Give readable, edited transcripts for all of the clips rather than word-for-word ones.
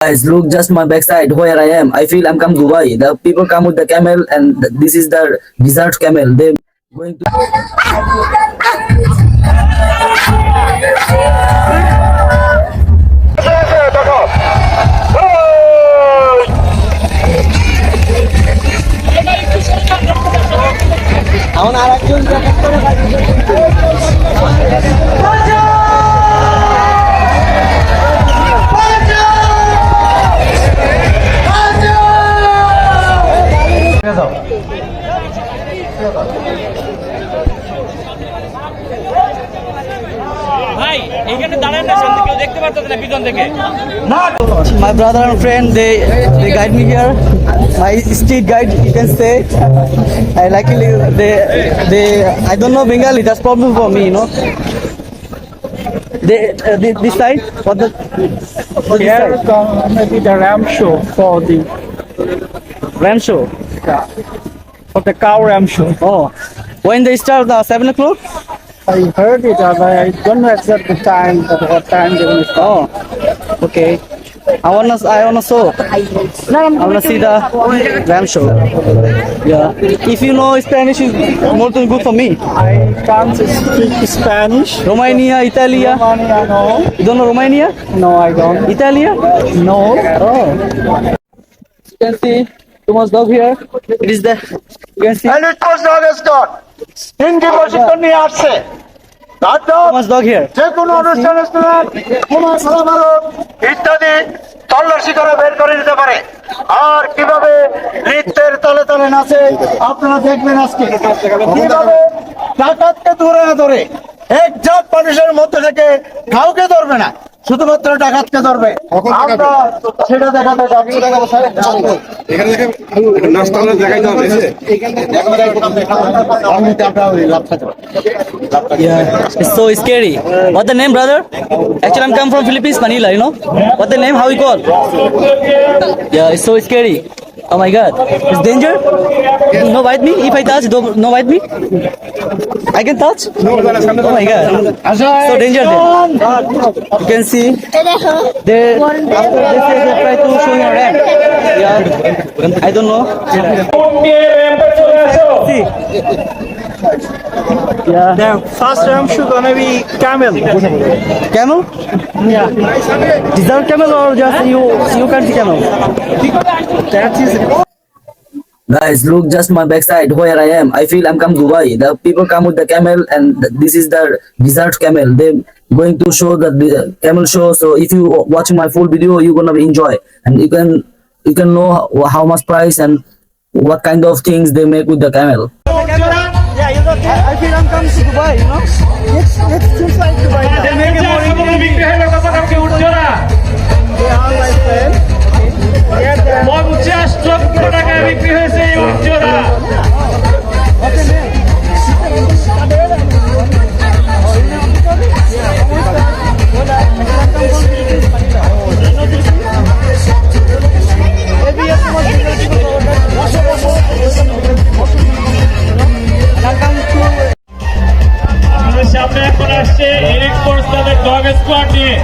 Guys, look just my backside where I am. I feel I'm come Dubai. The people come with the camel, and this is the desert camel. They going to. ভাই এইখানে দাঁড়ান না, সামনে কেউ দেখতে পারতেছে না পিছন থেকে। My brother and friend, they guide me here. My street guide, you can say. I luckily they I don't know Bengali. That's problem for me, you know. This side, what this Here side? come maybe the ram show for the Ram show. for the cow ram show. Oh, when they start 7 o'clock. I heard it, but I don't know exact the time. But what time they will start? Oh, okay. I wanna show. I wanna see the Ram show. Yeah. If you know Spanish, is more than good for me. I can't speak Spanish. Romania, Italia. Romania, no. You don't know Romania? No, I don't. Italia? No. Oh. You can see too much dog here. It is the. You can see Hindi প্রশিক্ষণ নিয়ে আসছে too much dog here. যে কোনো অনুষ্ঠানের ইত্যাদি তল্লাশি করে বের করে দিতে পারে। আর কিভাবে নৃত্যের তালে তালে নাচে আপনারা দেখবেন আজকে কিভাবে ডাকাতকে ধরে না ধরে এক জাত মানুষের মধ্যে থেকে কাউকে ধরবে না, শুধুমাত্র ডাকাতকে ধরবে। আমরা সেটা দেখাতে যাচ্ছি। এখানে দেখে নাস্তা দেখাইতে হবে। Yeah, it's so scary. What the name, brother? Actually, I'm come from Philippines, Manila. You know. What the name? How you call? Yeah, it's so scary. Oh my God, it's danger. No bite me. If I touch, no bite me. I can touch. Oh my God, so danger. Then. You can see. They after they try to show your rank. Yeah, I don't know. See. Yeah. The first ram show gonna be camel. Camel? Yeah. Desert camel or just you can see camel? That is Guys, look just my backside where I am. I feel I'm come Dubai. The people come with the camel, and this is the desert camel. They going to show the camel show. So if you watching my full video, you're gonna enjoy, and you can know how much price and what kind of things they make with the camel. Yeah, you know, I feel I'm coming to Dubai, you know? It's just like Dubai. They make it more বিক্রি হয়ে গেল, কথা কাউকে উঠছো না। they are my friend. Yeah, they are 50 লক্ষ টাকায় বিক্রি হয়েছে এই উঠছোরা। আমাদের সামনে এখন আসছে এরিক ফোর্স তাদের ডগ স্কোয়াড নিয়ে।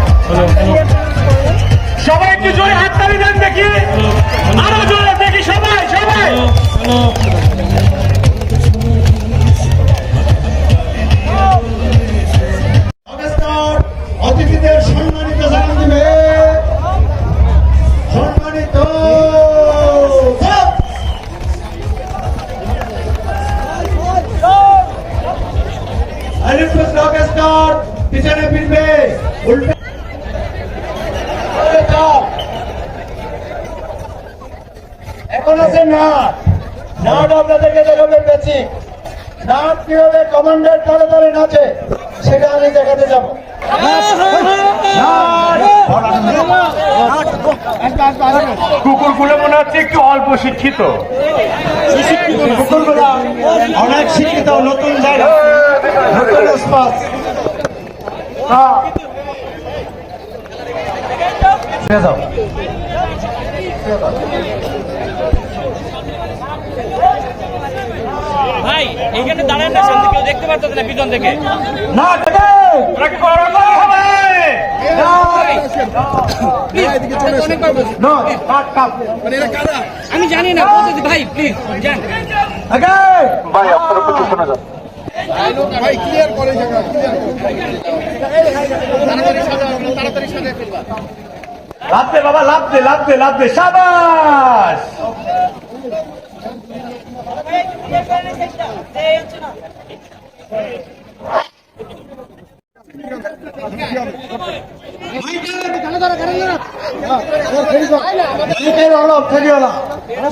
সবাই একটু জোরে হাততালি দেন দেখি, আরো জোরে দেখি, সবাই সবাই। অতিথিদের সম্মানিত জানান দিবে। সম্মানিত পিছনে ফিরবে, উল্টে এখন আছে নাট। নাট আপনাদেরকে দেখাবে বেশি। নাট কিভাবে কমান্ডার তালে তালে নাচে সেটা আমি দেখাতে যাবো। কুকুরগুলো মনে হচ্ছে একটু অল্প শিক্ষিত। কুকুরগুলা অনেক শিক্ষিত, নতুন জায়গা, নতুন স্পট। ভাই এইখানে দাঁড়ান না, সামনে কেউ দেখতে পারতেছে না পিছন থেকে। না ওরা কি করবে? No, not cup. আমি জানি না বলতে ভাই প্লিজ জান Okay. ভাই আপনার উপর শোনা যাবে। ভাই ক্লিয়ার করে জায়গা তাড়াতাড়ি সাজা ফেলবা লাভ দে বাবা, লাভ দে, শাবাশ।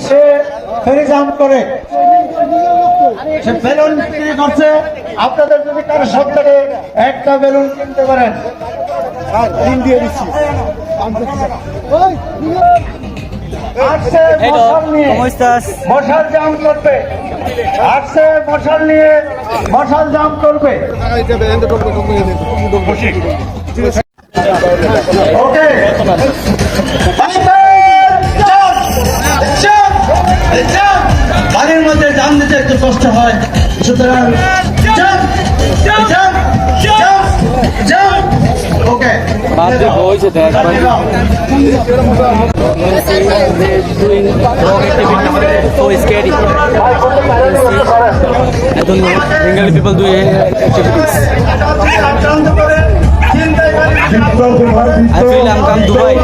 সে ফেরি জাম্প করে, সে বেলুন বিক্রি করছে। আপনাদের যদি কারো সব থেকে একটা বেলুন কিনতে পারেন, দিয়ে দিচ্ছি। আসছে মশাল নিয়ে, ¿Cómo estás? মশাল জাম্প করবে। আসছে মশাল নিয়ে, মশাল জাম্প করবে। ওকে, বাড়ির মধ্যে জাম দিতে একটু কষ্ট হয়, সুতরাং ওকে। So scary. I don't know. Bengali people do activities. I feel I'm come Dubai.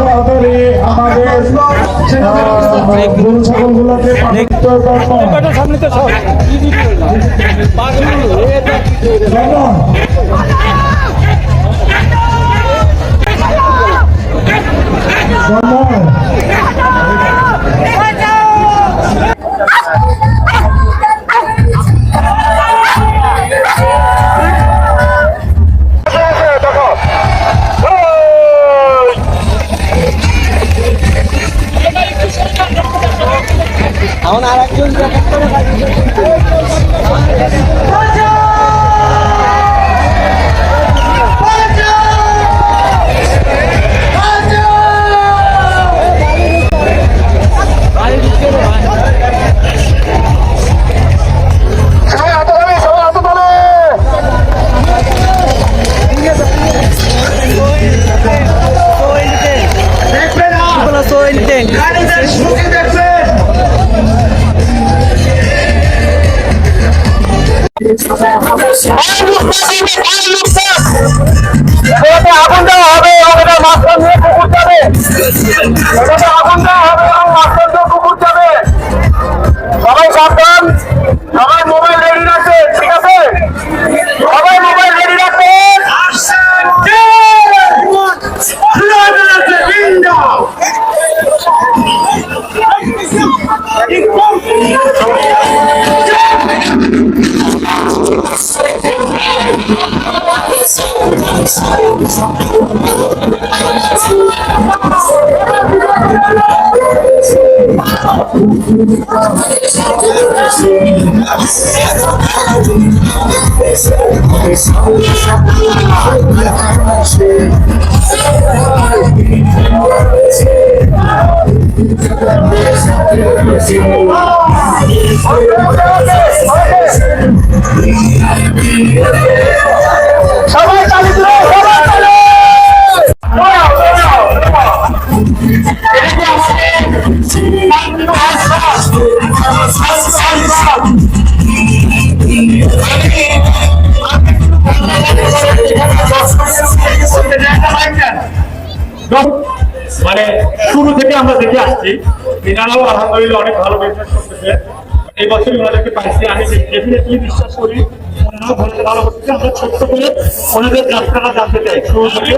People are so intense. আগুন দেওয়া হবে এবং এটা মাঝখান দিয়ে পুকুর যাবে। এটাতে আগুন দেওয়া হবে এবং মাঝখান দিয়ে পুকুর যাবে। সবাই সাবধান, সবাই মোবাইল রেডি রাখবেন, ঠিক আছে? সবাই মোবাইল রেডি রাখবেন। সবাই চালিত মানে শুরু থেকে আমরা দেখে আসছি মিনারাও আলহামদুলিল্লাহ অনেক ভালো বিজনেস করতেছে। এই বছর ওনাদেরকে পাইছি, আমি ডেফিনেটলি বিশ্বাস করি ওনারাও ভালো করতেছে। আমরা ছোট্ট করে ওনাদের যাত্রাটা জানতে চাই শুরু থেকে।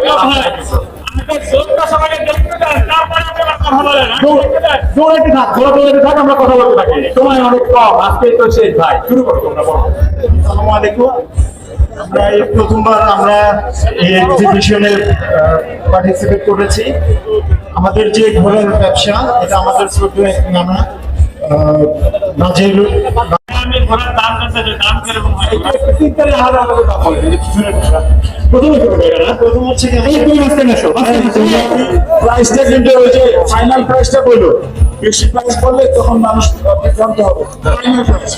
আমরা কথা বলতে থাকি, সময় অনেক কম, আজকে তো শেষ। ভাই শুরু করো, তোমরা বলো। আসসালামু আলাইকুম। আমরা এই প্রথমবার আমরা এই এক্সিবিশনে পার্টিসিপেট করেছি। আমাদের যে ঘোড়ার ব্যবসা, এটা আমাদের ছোট এক নানা নাজির। আমি ঘোড়ার দাম জানতে চাই, দাম কিরকম হয়? প্রথম হচ্ছে প্রাইসটা কিন্তু ওই যে ফাইনাল প্রাইসটা বললো, বেশি প্রাইস বললে তখন মানুষ জানতে হবে। Final price